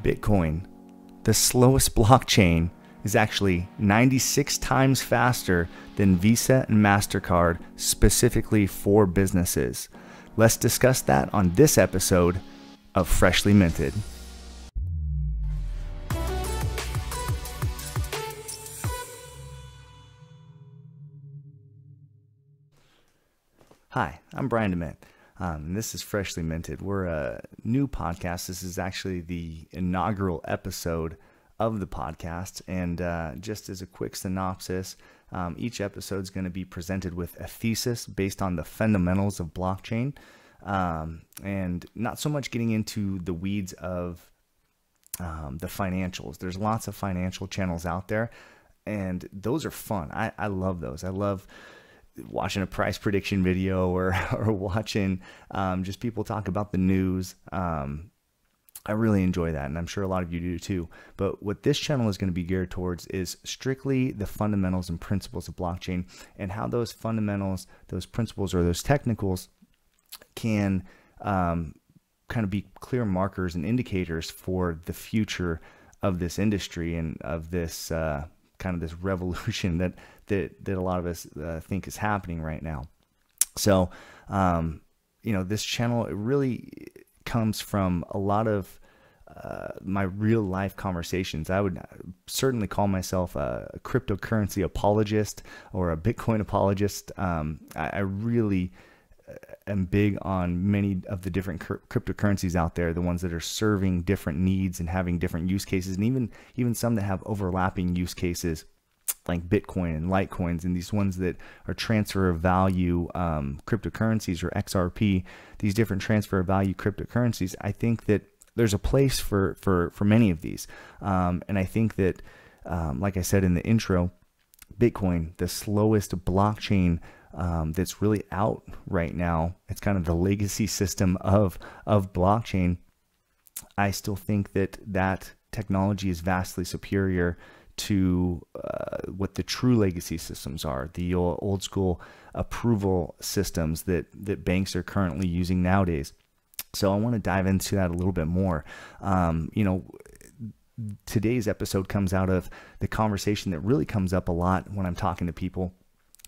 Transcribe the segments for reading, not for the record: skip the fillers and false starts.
Bitcoin, the slowest blockchain, is actually 96 times faster than Visa and Mastercard specifically for businesses. Let's discuss that on this episode of Freshly Minted. Hi, I'm Brian DeMint. And this is Freshly Minted. We're a new podcast. This is actually the inaugural episode of the podcast. And just as a quick synopsis, each episode is going to be presented with a thesis based on the fundamentals of blockchain, and not so much getting into the weeds of the financials. There's lots of financial channels out there, and those are fun. I love those. I love watching a price prediction video or watching just people talk about the news. I really enjoy that, and I'm sure a lot of you do too. But what this channel is going to be geared towards is strictly the fundamentals and principles of blockchain, and how those fundamentals, those principles, or those technicals can kind of be clear markers and indicators for the future of this industry and of this kind of this revolution that a lot of us think is happening right now. So, this channel, it really comes from a lot of my real life conversations. I would certainly call myself a cryptocurrency apologist or a Bitcoin apologist. I really am big on many of the different cryptocurrencies out there, the ones that are serving different needs and having different use cases, and even some that have overlapping use cases, like Bitcoin and Litecoins, and these ones that are transfer of value cryptocurrencies, or XRP, these different transfer of value cryptocurrencies. I think that there's a place for many of these. And I think that, like I said in the intro, Bitcoin, the slowest blockchain that's really out right now, it's kind of the legacy system of blockchain. I still think that technology is vastly superior to what the true legacy systems are, the old school approval systems that banks are currently using nowadays. So I want to dive into that a little bit more. Today's episode comes out of the conversation that really comes up a lot when I'm talking to people,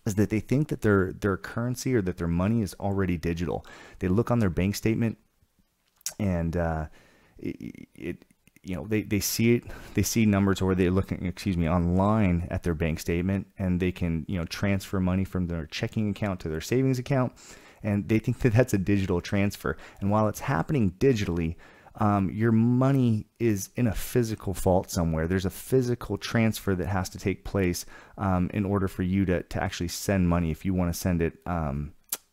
is that they think that their currency or that their money is already digital. They look on their bank statement and they see it, they see numbers, or they're looking, online at their bank statement, and they can, transfer money from their checking account to their savings account, and they think that that's a digital transfer. And while it's happening digitally, your money is in a physical vault somewhere. There's a physical transfer that has to take place in order for you to actually send money, if you want to send it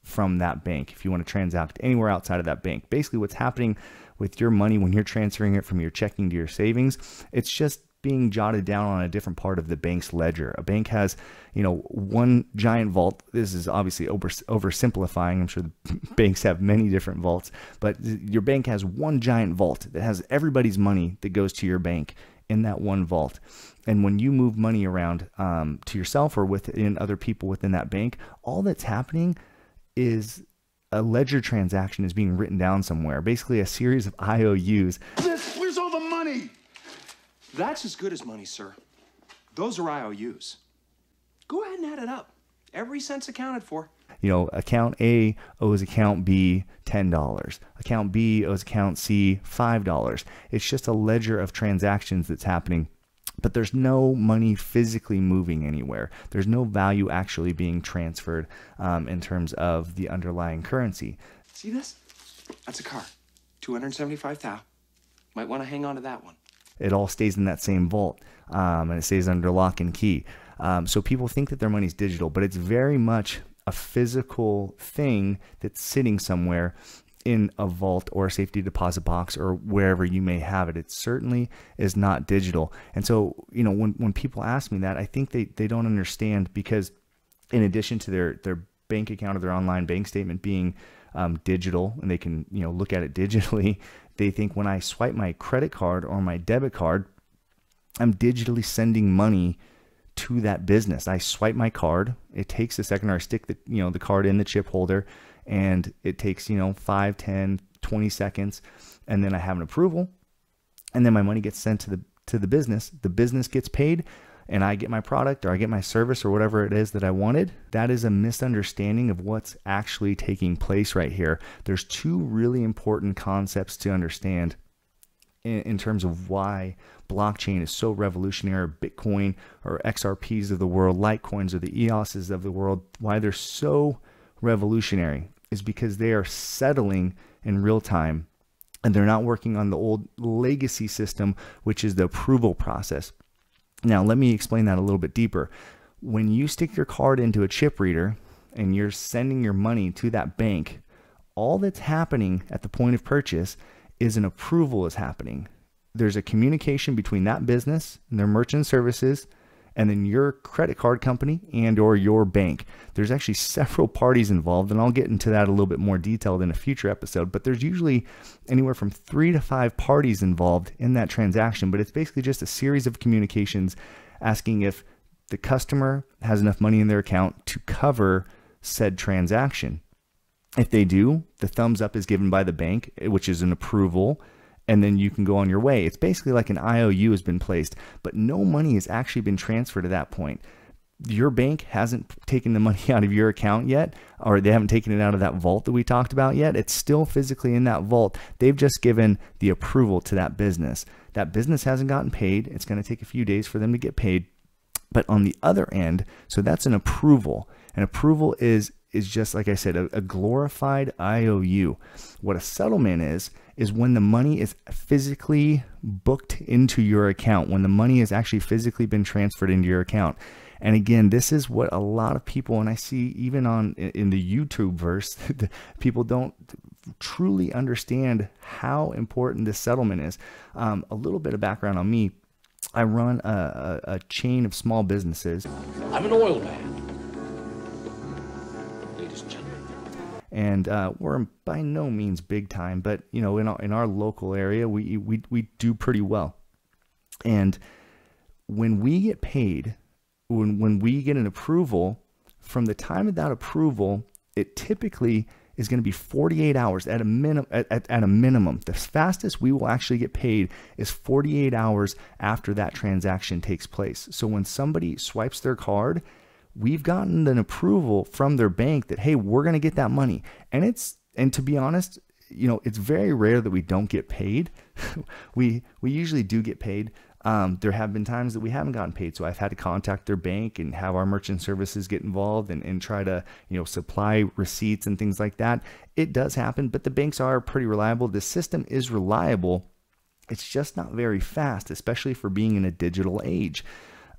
from that bank, if you want to transact anywhere outside of that bank. Basically, what's happening with your money when you're transferring it from your checking to your savings, it's just being jotted down on a different part of the bank's ledger. A bank has, one giant vault. This is obviously oversimplifying. I'm sure the banks have many different vaults, but your bank has one giant vault that has everybody's money that goes to your bank in that one vault. And when you move money around to yourself or within other people within that bank, all that's happening is a ledger transaction is being written down somewhere, basically a series of IOUs. Where's all the money? That's as good as money, sir. Those are IOUs. Go ahead and add it up. Every cent's accounted for. Account A owes account B $10. Account B owes account C $5. It's just a ledger of transactions that's happening, but there's no money physically moving anywhere. There's no value actually being transferred in terms of the underlying currency. See this? That's a car. 275,000. Might want to hang on to that one. It all stays in that same vault, and it stays under lock and key. So people think that their money's digital, but it's very much a physical thing that's sitting somewhere in a vault or a safety deposit box or wherever you may have it. It certainly is not digital. And so, when people ask me that, I think they don't understand, because in addition to their bank account or their online bank statement being digital, and they can look at it digitally, they think when I swipe my credit card or my debit card, I'm digitally sending money to that business. I swipe my card, it takes a second, or I stick the card in the chip holder, and it takes 5, 10, 20 seconds, and then I have an approval, and then my money gets sent to the business gets paid, and I get my product or I get my service or whatever it is that I wanted. That is a misunderstanding of what's actually taking place right here. There's two really important concepts to understand in terms of why blockchain is so revolutionary, or Bitcoin or XRPs of the world, Litecoins or the EOSs of the world, why they're so revolutionary is because they are settling in real time, and they're not working on the old legacy system, which is the approval process. Now, let me explain that a little bit deeper. When you stick your card into a chip reader and you're sending your money to that bank, all that's happening at the point of purchase is an approval is happening. There's a communication between that business and their merchant services and then your credit card company and or your bank. There's actually several parties involved, and I'll get into that a little bit more detailed in a future episode, but there's usually anywhere from 3 to 5 parties involved in that transaction, but it's basically just a series of communications asking if the customer has enough money in their account to cover said transaction. If they do, the thumbs up is given by the bank, which is an approval, and then you can go on your way. It's basically like an IOU has been placed, but no money has actually been transferred at that point. Your bank hasn't taken the money out of your account yet, or they haven't taken it out of that vault that we talked about yet. It's still physically in that vault. They've just given the approval to that business. That business hasn't gotten paid. It's going to take a few days for them to get paid. But on the other end, so that's an approval. An approval is just, like I said, a glorified IOU. What a settlement is when the money is physically booked into your account, when the money has actually physically been transferred into your account. And again, this is what a lot of people, and I see even in the YouTube verse, people don't truly understand how important this settlement is. A little bit of background on me. I run a chain of small businesses. I'm an oil man. Ladies and gentlemen. And we're by no means big time, but you know, in our local area, we do pretty well. And when we get paid, when we get an approval, from the time of that approval, it typically is going to be 48 hours at a minimum. The fastest we will actually get paid is 48 hours after that transaction takes place. So when somebody swipes their card, we've gotten an approval from their bank that, hey, we're going to get that money. And to be honest, you know, it's very rare that we don't get paid. we usually do get paid. There have been times that we haven't gotten paid. So I've had to contact their bank and have our merchant services get involved and try to, you know, supply receipts and things like that. It does happen, but the banks are pretty reliable. The system is reliable. It's just not very fast, especially for being in a digital age.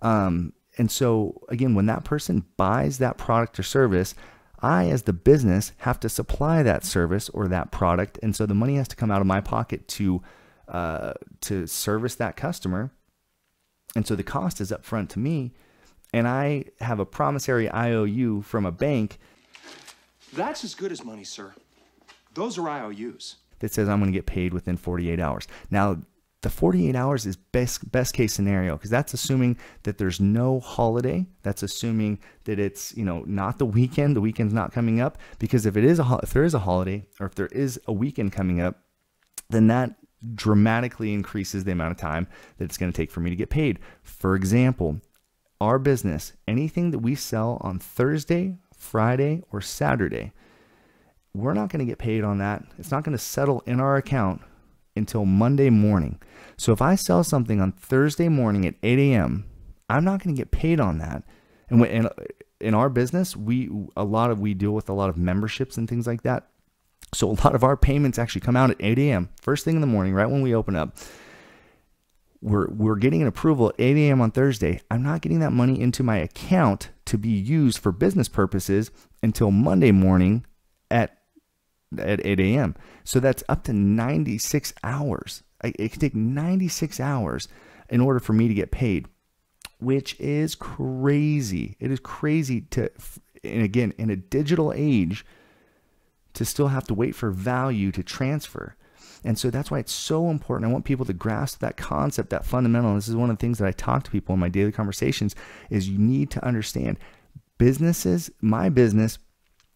And so again, when that person buys that product or service, I, as the business, have to supply that service or that product. And so the money has to come out of my pocket to service that customer. And so the cost is up front to me. And I have a promissory IOU from a bank. That's as good as money, sir. Those are IOUs. That says I'm going to get paid within 48 hours. Now, the 48 hours is best case scenario, because that's assuming that there's no holiday. That's assuming that it's, you know, not the weekend. The weekend's not coming up, because if there is a holiday, or if there is a weekend coming up, then that dramatically increases the amount of time that it's going to take for me to get paid. For example, our business, anything that we sell on Thursday, Friday, or Saturday, we're not going to get paid on that. It's not going to settle in our account until Monday morning. So if I sell something on Thursday morning at 8 a.m., I'm not going to get paid on that. And in our business, we deal with a lot of memberships and things like that. So a lot of our payments actually come out at 8 a.m. first thing in the morning, right when we open up. We're getting an approval at 8 a.m. on Thursday. I'm not getting that money into my account to be used for business purposes until Monday morning at 8 a.m. So that's up to 96 hours. It can take 96 hours in order for me to get paid, which is crazy. It is crazy and again, in a digital age, to still have to wait for value to transfer. And so that's why it's so important. I want people to grasp that concept, that fundamental. And this is one of the things that I talk to people in my daily conversations, is you need to understand businesses. My business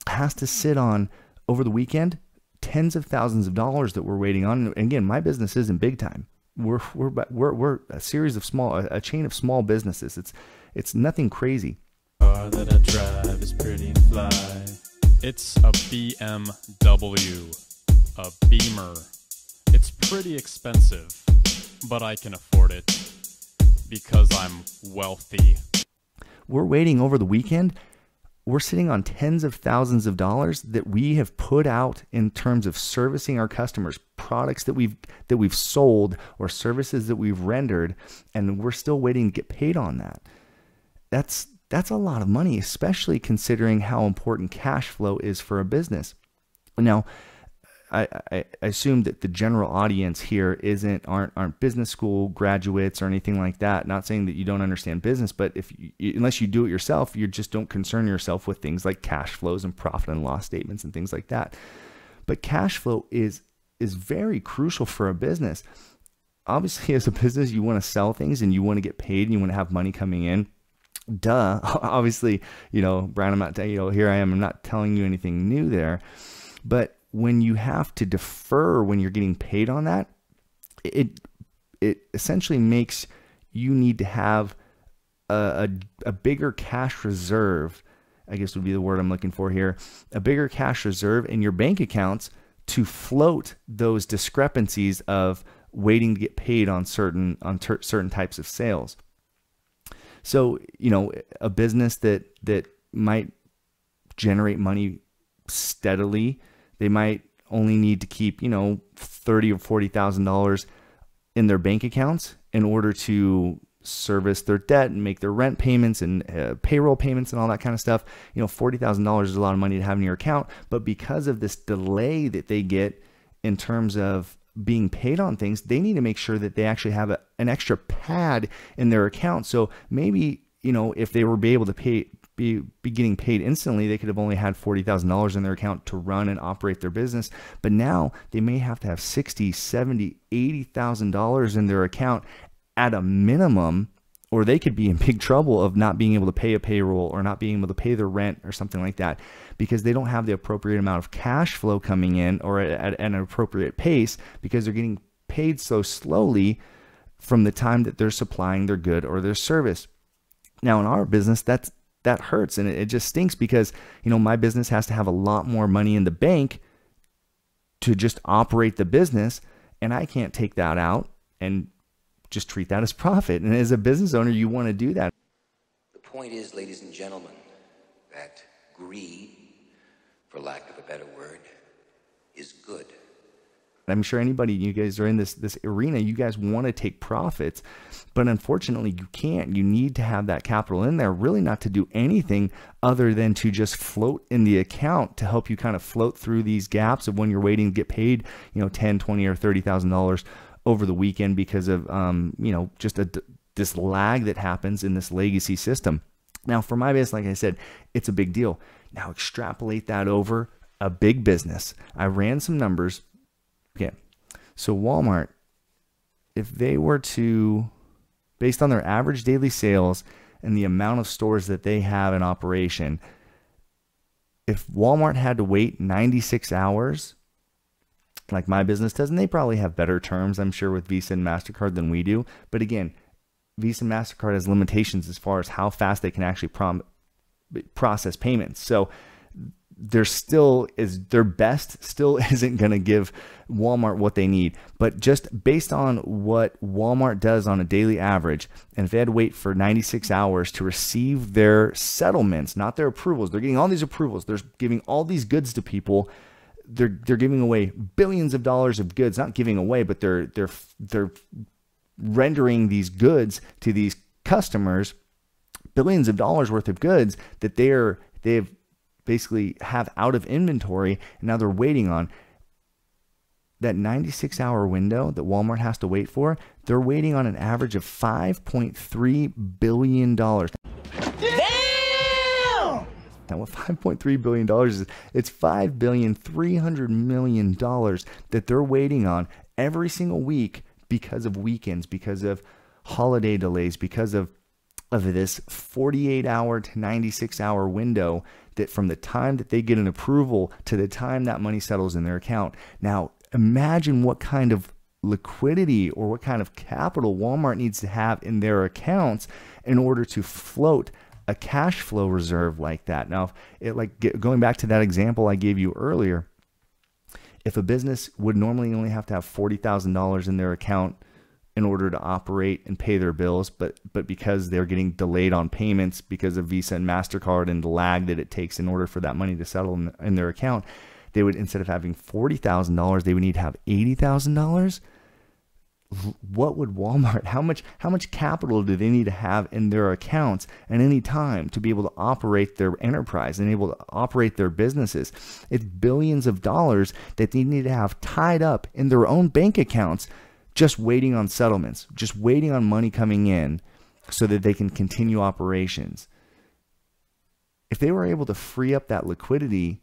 has to sit on, over the weekend, tens of thousands of dollars that we're waiting on. And again, my business isn't big time. We're a series of a chain of small businesses. It's nothing crazy. Car that I drive is pretty fly. It's a BMW, a Beamer. It's pretty expensive, but I can afford it because I'm wealthy. We're waiting over the weekend. We're sitting on tens of thousands of dollars that we have put out in terms of servicing our customers, products that we've sold or services that we've rendered, and we're still waiting to get paid on that. That's a lot of money, especially considering how important cash flow is for a business. Now, I assume that the general audience here aren't business school graduates or anything like that. Not saying that you don't understand business, but unless you do it yourself, you just don't concern yourself with things like cash flows and profit and loss statements and things like that. But cash flow is very crucial for a business. Obviously, as a business, you want to sell things and you want to get paid and you want to have money coming in. Duh. Obviously, Brian, I'm not, here I am. I'm not telling you anything new there, but when you have to defer when you're getting paid on that, it essentially makes you need to have a bigger cash reserve, I guess would be the word I'm looking for here, a bigger cash reserve in your bank accounts to float those discrepancies of waiting to get paid on certain types of sales. So, a business that might generate money steadily, they might only need to keep, $30,000 or $40,000 in their bank accounts in order to service their debt and make their rent payments and payroll payments and all that kind of stuff. $40,000 is a lot of money to have in your account, but because of this delay that they get in terms of being paid on things, they need to make sure that they actually have an extra pad in their account. So maybe, if they were able to be getting paid instantly, they could have only had $40,000 in their account to run and operate their business. But now they may have to have $60,000, $70,000, $80,000 in their account at a minimum, or they could be in big trouble of not being able to pay a payroll or not being able to pay their rent or something like that, because they don't have the appropriate amount of cash flow coming in or at an appropriate pace, because they're getting paid so slowly from the time that they're supplying their good or their service. Now, in our business, that hurts, and it just stinks, because my business has to have a lot more money in the bank to just operate the business, and I can't take that out and just treat that as profit. And as a business owner, you want to do that. The point is, ladies and gentlemen, that greed, for lack of a better word, is good. I'm sure you guys are in this arena, you guys want to take profits, but unfortunately you can't. You need to have that capital in there, really not to do anything other than to just float in the account to help you kind of float through these gaps of when you're waiting to get paid, $10, $20, or $30,000 over the weekend because of, just this lag that happens in this legacy system. Now, for my business, like I said, it's a big deal. Now extrapolate that over a big business. I ran some numbers. Okay, so Walmart, if they were to, based on their average daily sales and the amount of stores that they have in operation, if Walmart had to wait 96 hours, like my business does, and they probably have better terms, I'm sure, with Visa and Mastercard than we do. But again, Visa and Mastercard has limitations as far as how fast they can actually process payments. So their best still isn't going to give Walmart what they need. But just based on what Walmart does on a daily average, and if they had to wait for 96 hours to receive their settlements, not their approvals, they're getting all these approvals, they're giving all these goods to people, they're giving away billions of dollars of goods, not giving away, but they're rendering these goods to these customers, billions of dollars worth of goods that they've basically have out of inventory, and now they're waiting on. That 96-hour window that Walmart has to wait for, they're waiting on an average of $5.3 billion. Damn! Now, what $5.3 billion is, it's $5.3 billion that they're waiting on every single week because of weekends, because of holiday delays, because of this 48-hour to 96-hour window, that from the time that they get an approval to the time that money settles in their account. Now, imagine what kind of liquidity or what kind of capital Walmart needs to have in their accounts in order to float a cash flow reserve like that. Now, going back to that example I gave you earlier, if a business would normally only have to have $40,000 in their account in order to operate and pay their bills, but because they're getting delayed on payments because of Visa and Mastercard and the lag that it takes in order for that money to settle in their account, they would, instead of having $40,000, they would need to have $80,000. What would Walmart, how much capital do they need to have in their accounts at any time to be able to operate their enterprise and able to operate their businesses? It's billions of dollars that they need to have tied up in their own bank accounts, just waiting on settlements, just waiting on money coming in so that they can continue operations. If they were able to free up that liquidity,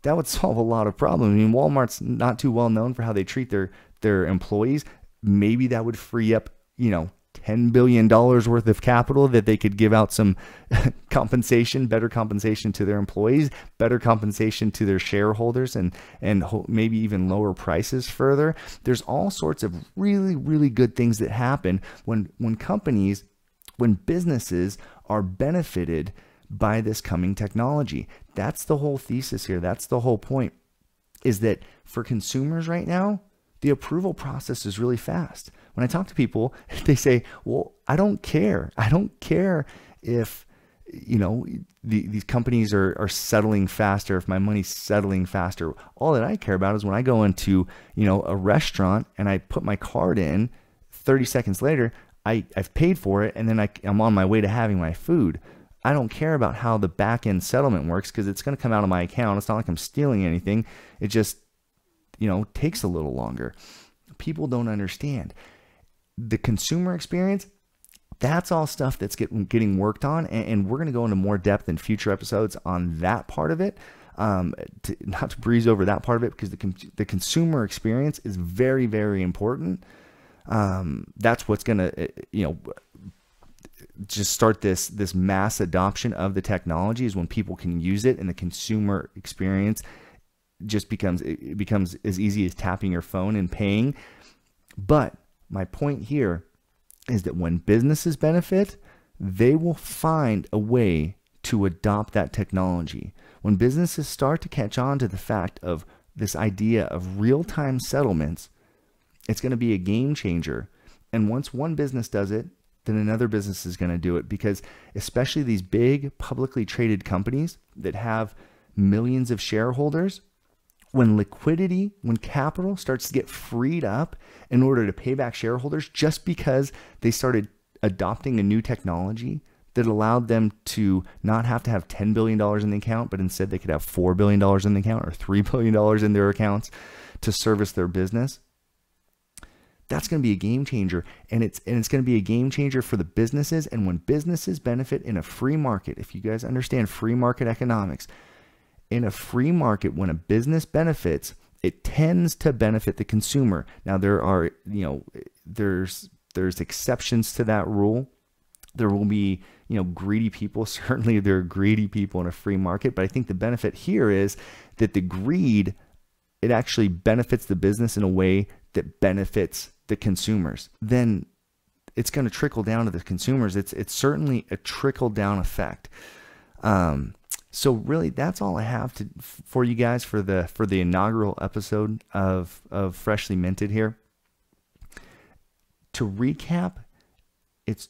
that would solve a lot of problems. I mean, Walmart's not too well known for how they treat their employees. Maybe that would free up, $10 billion worth of capital that they could give out some compensation, better compensation to their employees, better compensation to their shareholders, and maybe even lower prices further. There's all sorts of really, really good things that happen when businesses are benefited by this coming technology. That's the whole thesis here. That's the whole point, is that for consumers right now, the approval process is really fast. When I talk to people, they say, well, I don't care. I don't care if, these companies are settling faster, if my money's settling faster. All that I care about is when I go into, a restaurant and I put my card in, 30 seconds later, I've paid for it, and then I'm on my way to having my food. I don't care about how the back-end settlement works because it's going to come out of my account. It's not like I'm stealing anything. It just, takes a little longer. People don't understand. The consumer experience, that's all stuff that's getting worked on, and we're going to go into more depth in future episodes on that part of it. Not to breeze over that part of it, because the consumer experience is very, very important. That's what's going to, just start this mass adoption of the technology, is when people can use it and the consumer experience just becomes as easy as tapping your phone and paying. But my point here is that when businesses benefit, they will find a way to adopt that technology. When businesses start to catch on to the fact of this idea of real-time settlements, it's going to be a game changer. And once one business does it, then another business is going to do it, because especially these big publicly traded companies that have millions of shareholders, when capital starts to get freed up in order to pay back shareholders just because they started adopting a new technology that allowed them to not have to have $10 billion in the account, but instead they could have $4 billion in the account or $3 billion in their accounts to service their business, that's going to be a game changer. And it's going to be a game changer for the businesses. And when businesses benefit in a free market, if you guys understand free market economics, in a free market, when a business benefits, it tends to benefit the consumer. Now there are, there's exceptions to that rule. There will be, greedy people. Certainly there are greedy people in a free market, but I think the benefit here is that the greed, it actually benefits the business in a way that benefits the consumers. Then it's going to trickle down to the consumers. It's certainly a trickle down effect. So really, that's all I have for you guys for the inaugural episode of Freshly Minted here. To recap, it's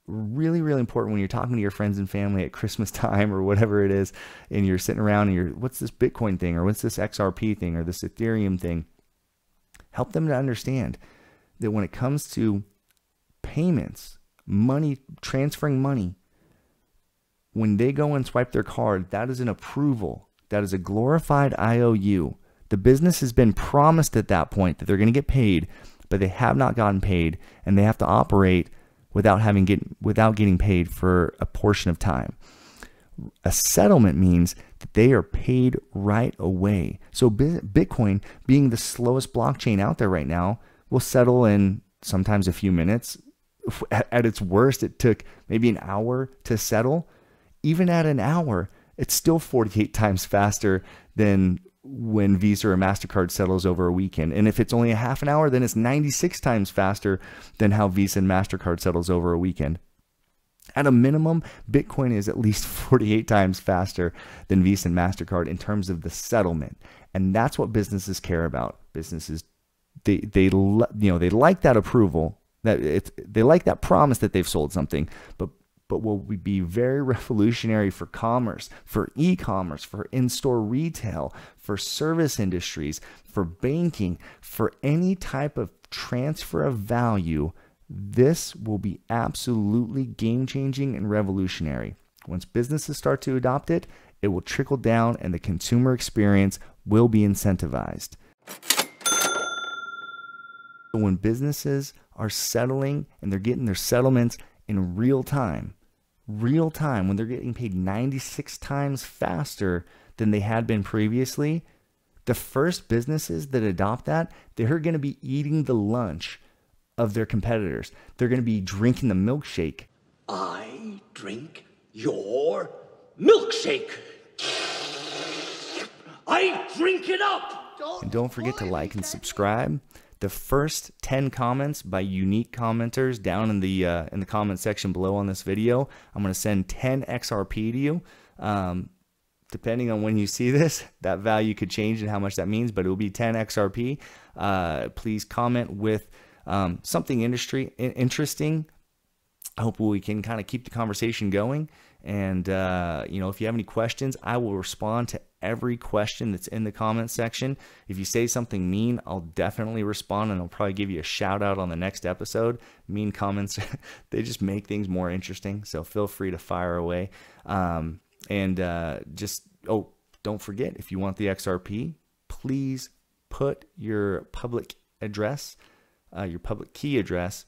really, really important when you're talking to your friends and family at Christmas time or whatever it is, and you're sitting around and what's this Bitcoin thing, or what's this XRP thing, or this Ethereum thing? Help them to understand that when it comes to payments, money, transferring money, when they go and swipe their card, that is an approval. That is a glorified IOU. The business has been promised at that point that they're going to get paid, but they have not gotten paid, and they have to operate without getting paid for a portion of time. A settlement means that they are paid right away. So Bitcoin, being the slowest blockchain out there right now, will settle in sometimes a few minutes. At its worst, it took maybe an hour to settle. Even at an hour, it's still 48 times faster than when Visa or Mastercard settles over a weekend. And if it's only a half an hour, then it's 96 times faster than how Visa and Mastercard settles over a weekend. At a minimum, Bitcoin is at least 48 times faster than Visa and Mastercard in terms of the settlement. And that's what businesses care about. Businesses, they like that approval, they like that promise that they've sold something, but will be very revolutionary for commerce, for e-commerce, for in-store retail, for service industries, for banking, for any type of transfer of value. This will be absolutely game-changing and revolutionary. Once businesses start to adopt it, it will trickle down and the consumer experience will be incentivized. When businesses are settling and they're getting their settlements in real time, when they're getting paid 96 times faster than they had been previously, the first businesses that adopt that, they're going to be eating the lunch of their competitors. They're going to be drinking the milkshake. I drink your milkshake. I drink it up. And don't forget to like and subscribe. The first 10 comments by unique commenters down in the comment section below on this video, I'm going to send 10 XRP to you. Depending on when you see this, that value could change and how much that means, but it will be 10 XRP. Please comment with something interesting. I hope we can kind of keep the conversation going. And, if you have any questions, I will respond to every question that's in the comment section. If you say something mean, I'll definitely respond, and I'll probably give you a shout out on the next episode. Mean comments, they just make things more interesting. So feel free to fire away. Don't forget, if you want the XRP, please put your public address, your public key address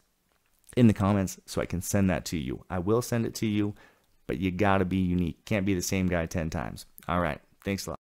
in the comments so I can send that to you. I will send it to you, but you got to be unique. Can't be the same guy 10 times. All right. Thanks a lot.